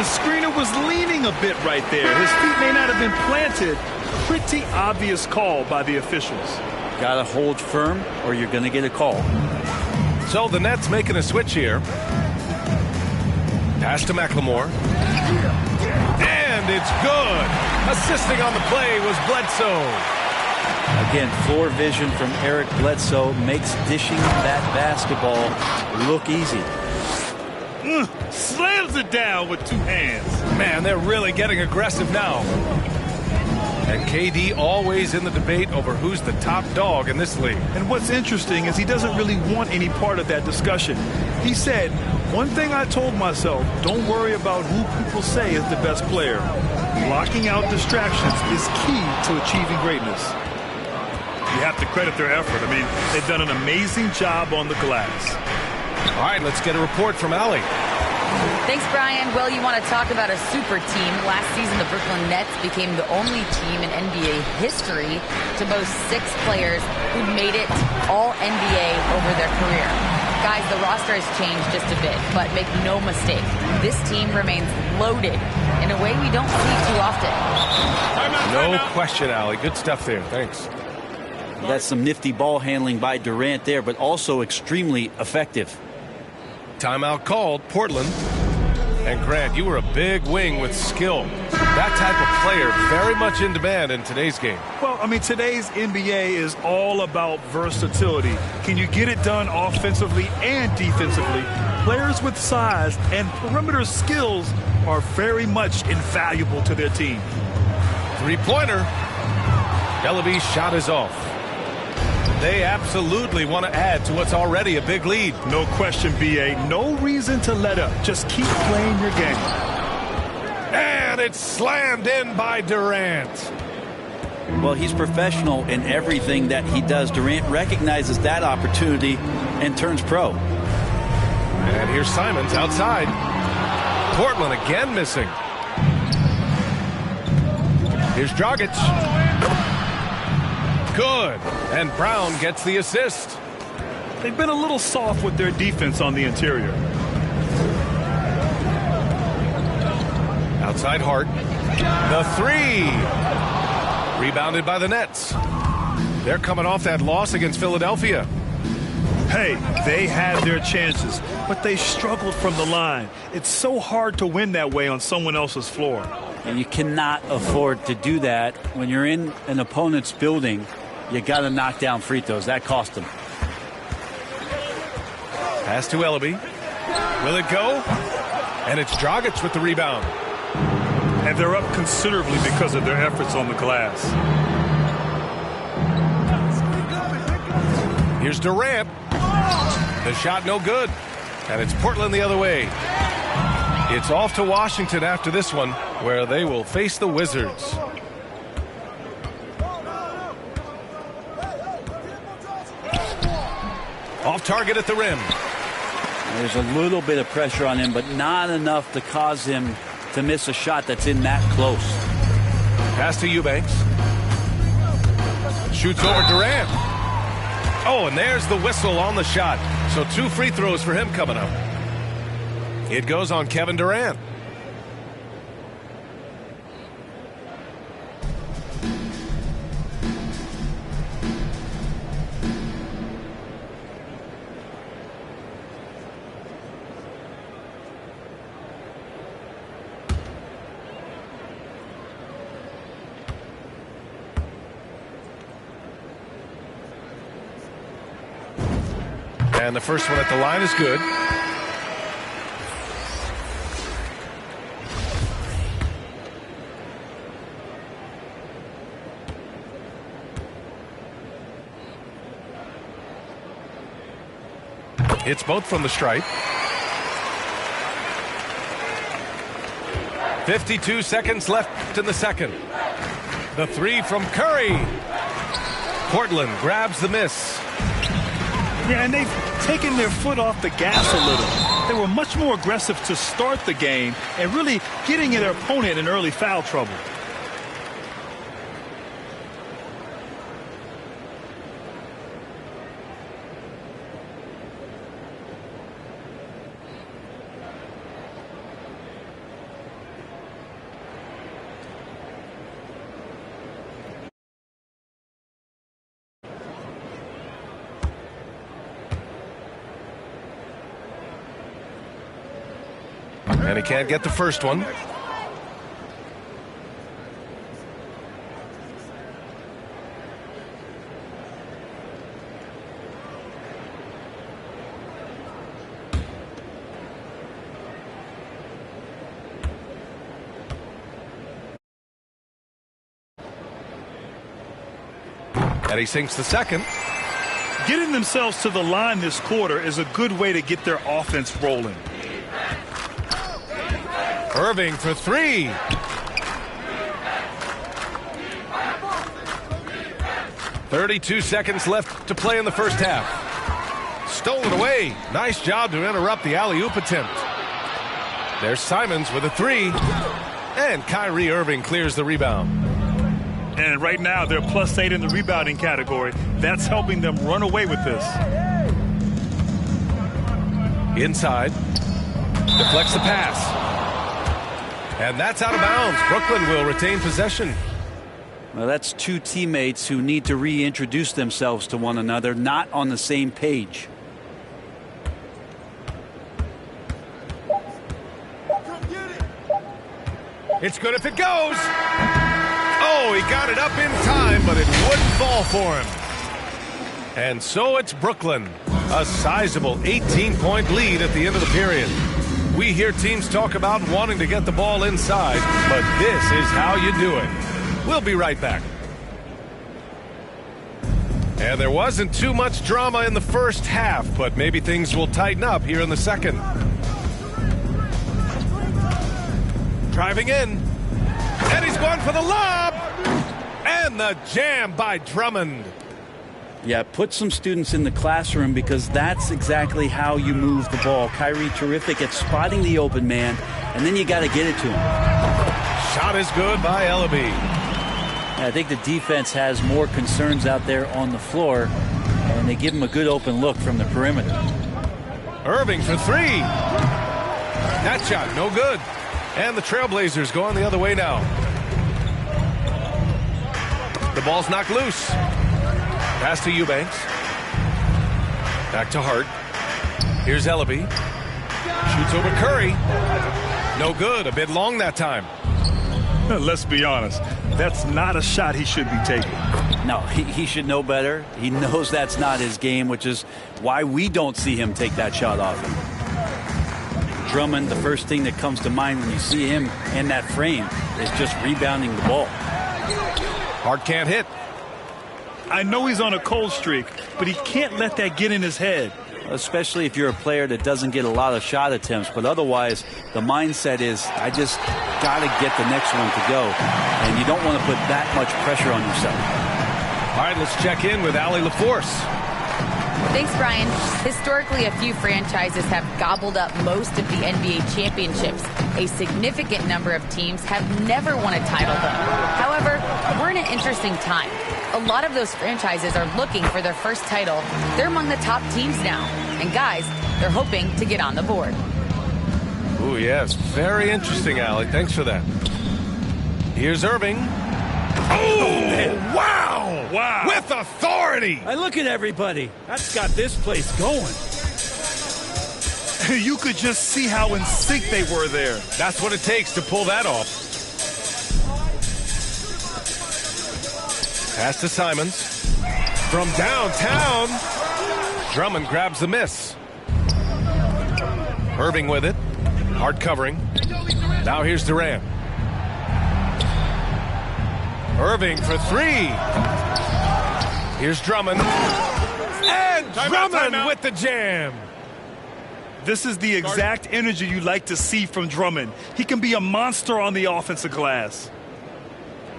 screener was leaning a bit right there. His feet may not have been planted. Pretty obvious call by the officials. Got to hold firm or you're going to get a call. So the Nets making a switch here. Pass to McLemore. And it's good. Assisting on the play was Bledsoe. Again, floor vision from Eric Bledsoe makes dishing that basketball look easy. Slams it down with two hands. Man, they're really getting aggressive now. And KD always in the debate over who's the top dog in this league. And what's interesting is he doesn't really want any part of that discussion. He said, one thing I told myself, don't worry about who people say is the best player. Blocking out distractions is key to achieving greatness. You have to credit their effort. I mean, they've done an amazing job on the glass. All right, let's get a report from Allie. Thanks, Brian. Well, you want to talk about a super team. Last season, the Brooklyn Nets became the only team in NBA history to boast 6 players who made it all NBA over their career. Guys, the roster has changed just a bit, but make no mistake, this team remains loaded in a way we don't see too often. No question, Allie. Good stuff there. Thanks. That's some nifty ball handling by Durant there, but also extremely effective. Timeout called, Portland. And Grant, you were a big wing with skill. That type of player very much in demand in today's game. Well, I mean, today's NBA is all about versatility. Can you get it done offensively and defensively? Players with size and perimeter skills are very much invaluable to their team. Three-pointer. Ellaby's shot is off. They absolutely want to add to what's already a big lead. No question, B.A. No reason to let up. Just keep playing your game. And it's slammed in by Durant. Well, he's professional in everything that he does. Durant recognizes that opportunity and turns pro. And here's Simons outside. Portland again missing. Here's Dragic. Good. And Brown gets the assist. They've been a little soft with their defense on the interior. Outside Hart. The three. Rebounded by the Nets. They're coming off that loss against Philadelphia. Hey, they had their chances, but they struggled from the line. It's so hard to win that way on someone else's floor. And you cannot afford to do that when you're in an opponent's building. You got to knock down free throws. That cost them. Pass to Ellaby. Will it go? And it's Dragic with the rebound. And they're up considerably because of their efforts on the glass. Here's Durant. The shot no good. And it's Portland the other way. It's off to Washington after this one, where they will face the Wizards. Off target at the rim. There's a little bit of pressure on him, but not enough to cause him to miss a shot that's in that close. Pass to Eubanks. Shoots over Durant. Oh, and there's the whistle on the shot. So 2 free throws for him coming up. It goes on Kevin Durant. And the first one at the line is good. It's both from the stripe. 52 seconds left in the second. The three from Curry. Portland grabs the miss. Yeah, and they've taken their foot off the gas a little. They were much more aggressive to start the game and really getting their opponent in early foul trouble. And he can't get the first one. And he sinks the second. Getting themselves to the line this quarter is a good way to get their offense rolling. Irving for three. "32 seconds left to play in the first half. Stolen away. Nice job to interrupt the alley-oop attempt. There's Simons with a three. And Kyrie Irving clears the rebound. And right now, they're +8 in the rebounding category. That's helping them run away with this. Inside. Deflects the pass. And that's out of bounds. Brooklyn will retain possession. Well, that's two teammates who need to reintroduce themselves to one another, not on the same page. It's good if it goes. Oh, he got it up in time, but it wouldn't fall for him. And so it's Brooklyn. A sizable 18-point lead at the end of the period. We hear teams talk about wanting to get the ball inside, but this is how you do it. We'll be right back. And there wasn't too much drama in the first half, but maybe things will tighten up here in the second. Driving in. And he's going for the lob. And the jam by Drummond. Yeah, put some students in the classroom because that's exactly how you move the ball. Kyrie terrific at spotting the open man, and then you got to get it to him. Shot is good by Ellaby. I think the defense has more concerns out there on the floor, and they give him a good open look from the perimeter. Irving for three. That shot, no good. And the Trailblazers going the other way now. The ball's knocked loose. Pass to Eubanks. Back to Hart. Here's Ellaby. Shoots over Curry. No good. A bit long that time. Let's be honest. That's not a shot he should be taking. No, he should know better. He knows that's not his game, which is why we don't see him take that shot often. Drummond, the first thing that comes to mind when you see him in that frame is just rebounding the ball. Hart can't hit. I know he's on a cold streak, but he can't let that get in his head. Especially if you're a player that doesn't get a lot of shot attempts. But otherwise, the mindset is, I just got to get the next one to go. And you don't want to put that much pressure on yourself. All right, let's check in with Allie LaForce. Thanks, Brian. Historically, a few franchises have gobbled up most of the NBA championships. A significant number of teams have never won a title, though. However, we're in an interesting time. A lot of those franchises are looking for their first title. They're among the top teams now. And guys, they're hoping to get on the board. Oh, yes. Very interesting, Allie. Thanks for that. Here's Irving. Oh, wow. Wow. With authority. Hey, look at everybody. That's got this place going. You could just see how in sync they were there. That's what it takes to pull that off. Pass to Simons. From downtown. Drummond grabs the miss. Irving with it. Hard covering. Now here's Durant. Irving for three. Here's Drummond. And Drummond with the jam. This is the exact energy you like to see from Drummond. He can be a monster on the offensive glass.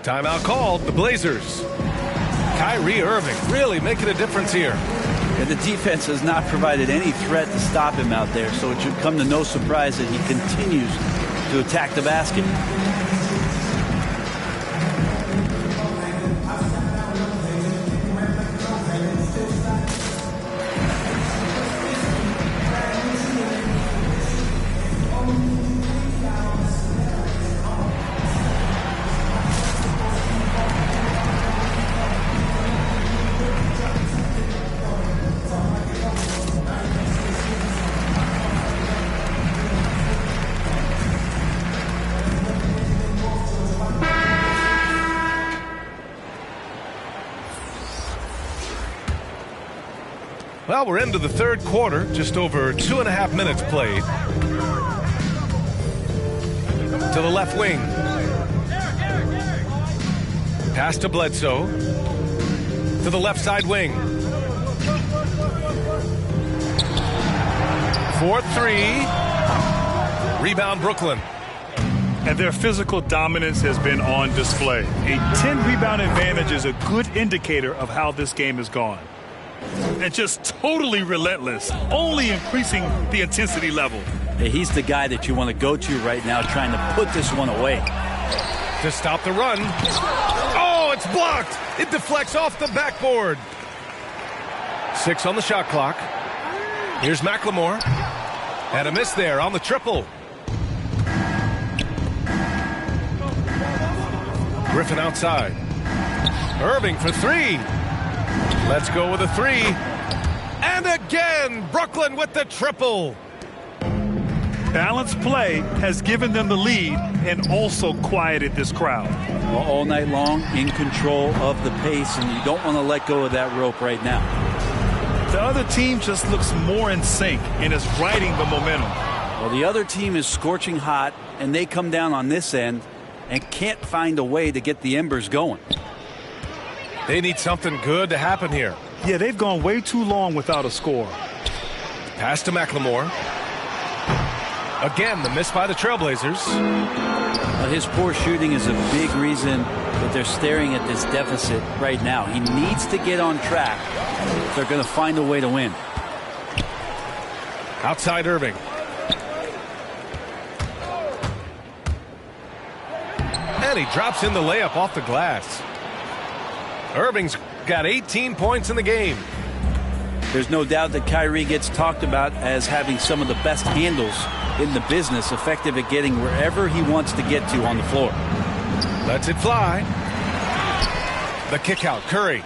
Timeout called. The Blazers. Kyrie Irving really making a difference here. And the defense has not provided any threat to stop him out there, so it should come to no surprise that he continues to attack the basket. Well, we're into the third quarter, just over 2.5 minutes played. To the left wing. Pass to Bledsoe. To the left side wing. 4-3. Rebound Brooklyn. And their physical dominance has been on display. A 10-rebound advantage is a good indicator of how this game has gone. And just totally relentless, only increasing the intensity level. Yeah, he's the guy that you want to go to right now, trying to put this one away. To stop the run. Oh, it's blocked. It deflects off the backboard. 6 on the shot clock. Here's McLemore. And a miss there on the triple. Griffin outside. Irving for 3. Let's go with a 3. And again, Brooklyn with the triple. Balanced play has given them the lead and also quieted this crowd. Well, all night long, in control of the pace, and you don't want to let go of that rope right now. The other team just looks more in sync and is riding the momentum. Well, the other team is scorching hot, and they come down on this end and can't find a way to get the embers going. They need something good to happen here. Yeah, they've gone way too long without a score. Pass to McLemore. Again, the miss by the Trailblazers. His poor shooting is a big reason that they're staring at this deficit right now. He needs to get on track if they're going to find a way to win. Outside Irving. And he drops in the layup off the glass. Irving's got 18 points in the game. There's no doubt that Kyrie gets talked about as having some of the best handles in the business, effective at getting wherever he wants to get to on the floor. Lets it fly. The kick out, Curry.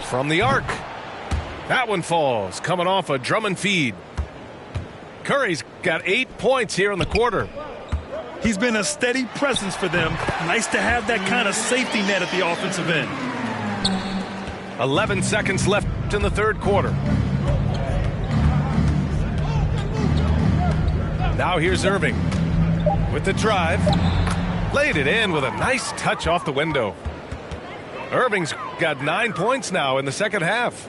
From the arc. That one falls, coming off a Drummond feed. Curry's got 8 points here in the quarter. He's been a steady presence for them. Nice to have that kind of safety net at the offensive end. 11 seconds left in the third quarter. Now here's Irving with the drive. Laid it in with a nice touch off the window. Irving's got 9 points now in the second half.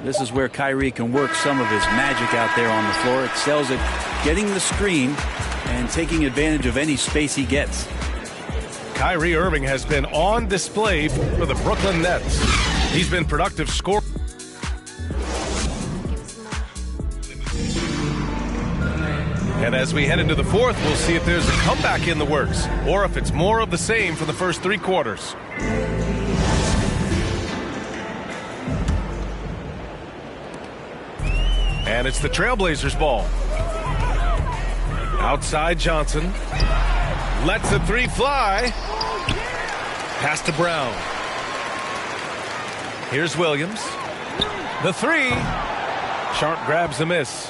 This is where Kyrie can work some of his magic out there on the floor. Excels at getting the screen and taking advantage of any space he gets. Kyrie Irving has been on display for the Brooklyn Nets. He's been productive scorer. And as we head into the fourth, we'll see if there's a comeback in the works or if it's more of the same for the first 3 quarters. And it's the Trailblazers' ball. Outside Johnson. Lets the 3 fly. Pass to Brown. Here's Williams. The 3. Sharp grabs the miss.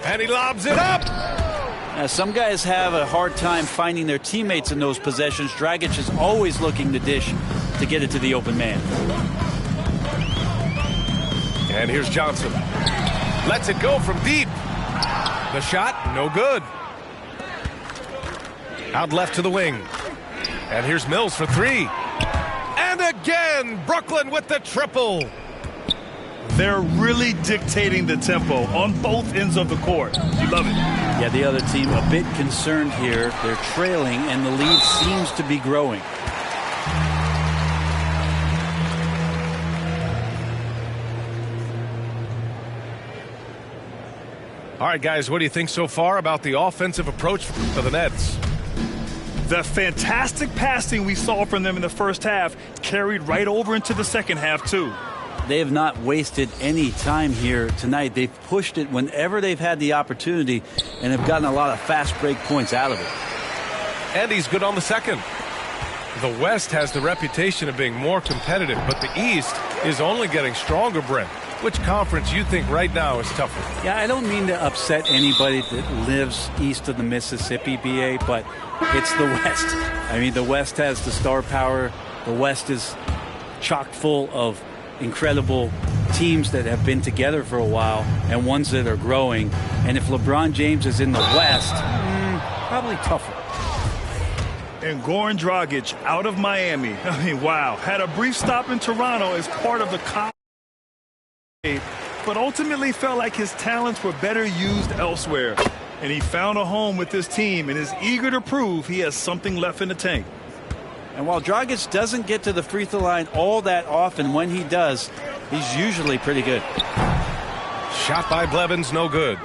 And he lobs it up. Now, some guys have a hard time finding their teammates in those possessions. Dragic is always looking to dish to get it to the open man. And here's Johnson. Lets it go from deep. The shot, no good. Out left to the wing. And here's Mills for 3. And again, Brooklyn with the triple. They're really dictating the tempo on both ends of the court. You love it. Yeah, the other team a bit concerned here. They're trailing, and the lead seems to be growing. All right, guys, what do you think so far about the offensive approach for the Nets? The fantastic passing we saw from them in the first half carried right over into the second half, too. They have not wasted any time here tonight. They've pushed it whenever they've had the opportunity and have gotten a lot of fast break points out of it. And he's good on the second. The West has the reputation of being more competitive, but the East is only getting stronger, Brent. Which conference you think right now is tougher? Yeah, I don't mean to upset anybody that lives east of the Mississippi, BA, but it's the West. I mean, the West has the star power. The West is chock full of incredible teams that have been together for a while and ones that are growing. And if LeBron James is in the West, probably tougher. And Goran Dragic out of Miami. I mean, wow. Had a brief stop in Toronto as part of the but ultimately felt like his talents were better used elsewhere. And he found a home with this team and is eager to prove he has something left in the tank. And while Dragic doesn't get to the free throw line all that often, when he does, he's usually pretty good. Shot by Blevins, no good.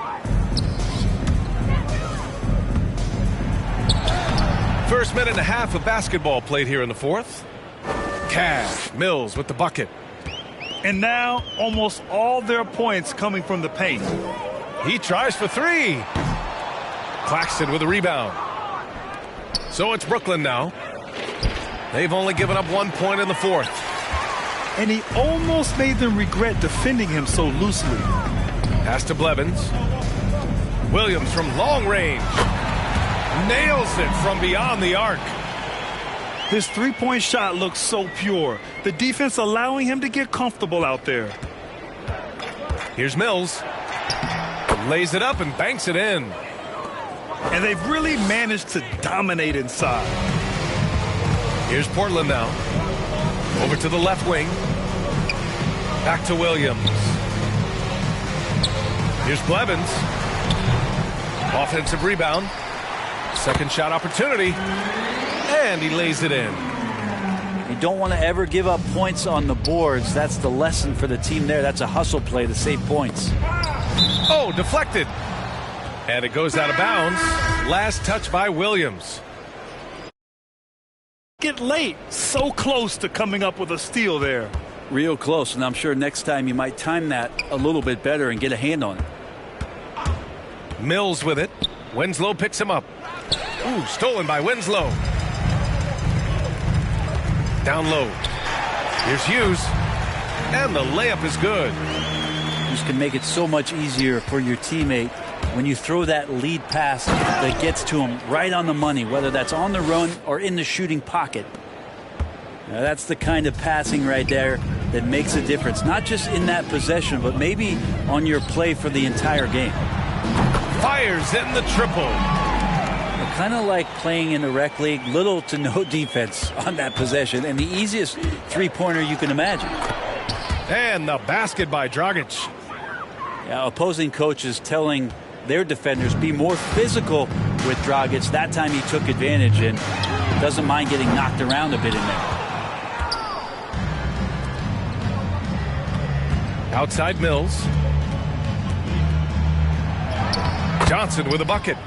First minute and a half of basketball played here in the fourth. Cash, Mills with the bucket. And now almost all their points coming from the paint. He tries for three. Claxton with a rebound. So it's Brooklyn now. They've only given up 1 point in the fourth. And he almost made them regret defending him so loosely. Pass to Blevins. Williams from long range. Nails it from beyond the arc. His three-point shot looks so pure. The defense allowing him to get comfortable out there. Here's Mills. Lays it up and banks it in. And they've really managed to dominate inside. Here's Portland now. Over to the left wing. Back to Williams. Here's Blevins. Offensive rebound. Second shot opportunity. And he lays it in. You don't want to ever give up points on the boards. That's the lesson for the team there. That's a hustle play to save points. Oh, deflected. And it goes out of bounds. Last touch by Williams. Get late. So close to coming up with a steal there. Real close, and I'm sure next time you might time that a little bit better and get a hand on it. Mills with it. Winslow picks him up. Ooh, stolen by Winslow. Down low. Here's Hughes. And the layup is good. Hughes can make it so much easier for your teammate when you throw that lead pass that gets to him right on the money, whether that's on the run or in the shooting pocket. Now, that's the kind of passing right there that makes a difference, not just in that possession, but maybe on your play for the entire game. Fires in the triple. Kind of like playing in the rec league, little to no defense on that possession, and the easiest three-pointer you can imagine. And the basket by Dragic. Yeah, opposing coaches telling their defenders be more physical with Dragic. That time he took advantage and doesn't mind getting knocked around a bit in there. Outside Mills. Johnson with a bucket.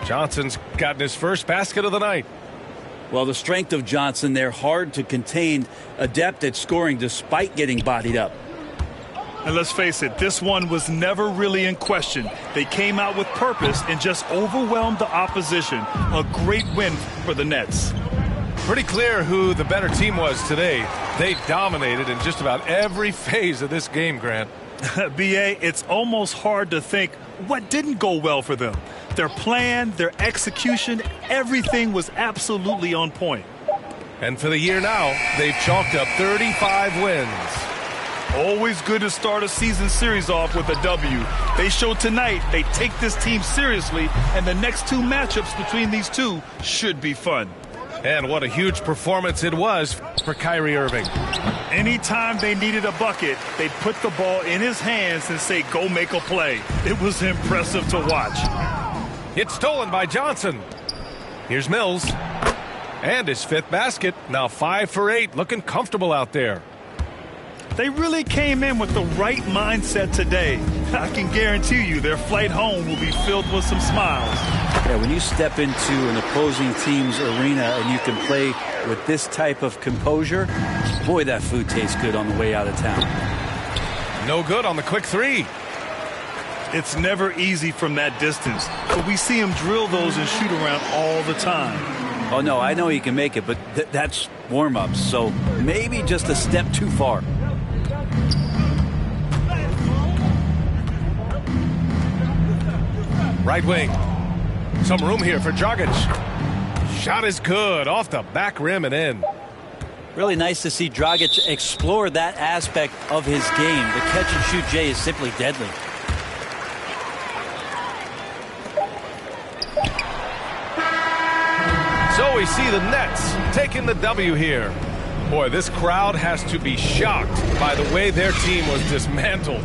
Johnson's gotten his first basket of the night. Well, the strength of Johnson, they're hard to contain, adept at scoring despite getting bodied up. And let's face it, this one was never really in question. They came out with purpose and just overwhelmed the opposition. A great win for the Nets. Pretty clear who the better team was today. They dominated in just about every phase of this game, Grant. B.A., it's almost hard to think what didn't go well for them. Their plan, their execution, everything was absolutely on point. And for the year now, they've chalked up 35 wins. Always good to start a season series off with a W. They showed tonight they take this team seriously, and the next two matchups between these two should be fun. And what a huge performance it was for Kyrie Irving. Anytime they needed a bucket, they'd put the ball in his hands and say, go make a play. It was impressive to watch. It's stolen by Johnson. Here's Mills. And his fifth basket. Now 5 for 8. Looking comfortable out there. They really came in with the right mindset today. I can guarantee you their flight home will be filled with some smiles. Yeah, when you step into an opposing team's arena and you can play with this type of composure, boy, that food tastes good on the way out of town. No good on the quick three. It's never easy from that distance, but we see him drill those and shoot around all the time. Oh, no, I know he can make it, but that's warm-ups, so maybe just a step too far. Right wing. Some room here for Dragic. Shot is good. Off the back rim and in. Really nice to see Dragic explore that aspect of his game. The catch-and-shoot Jay is simply deadly. So we see the Nets taking the W here. Boy, this crowd has to be shocked by the way their team was dismantled.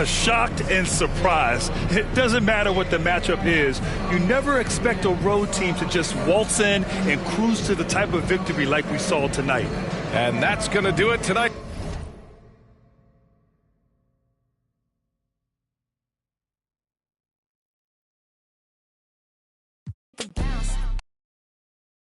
Shocked and surprised. It doesn't matter what the matchup is. You never expect a road team to just waltz in and cruise to the type of victory like we saw tonight. And that's going to do it tonight.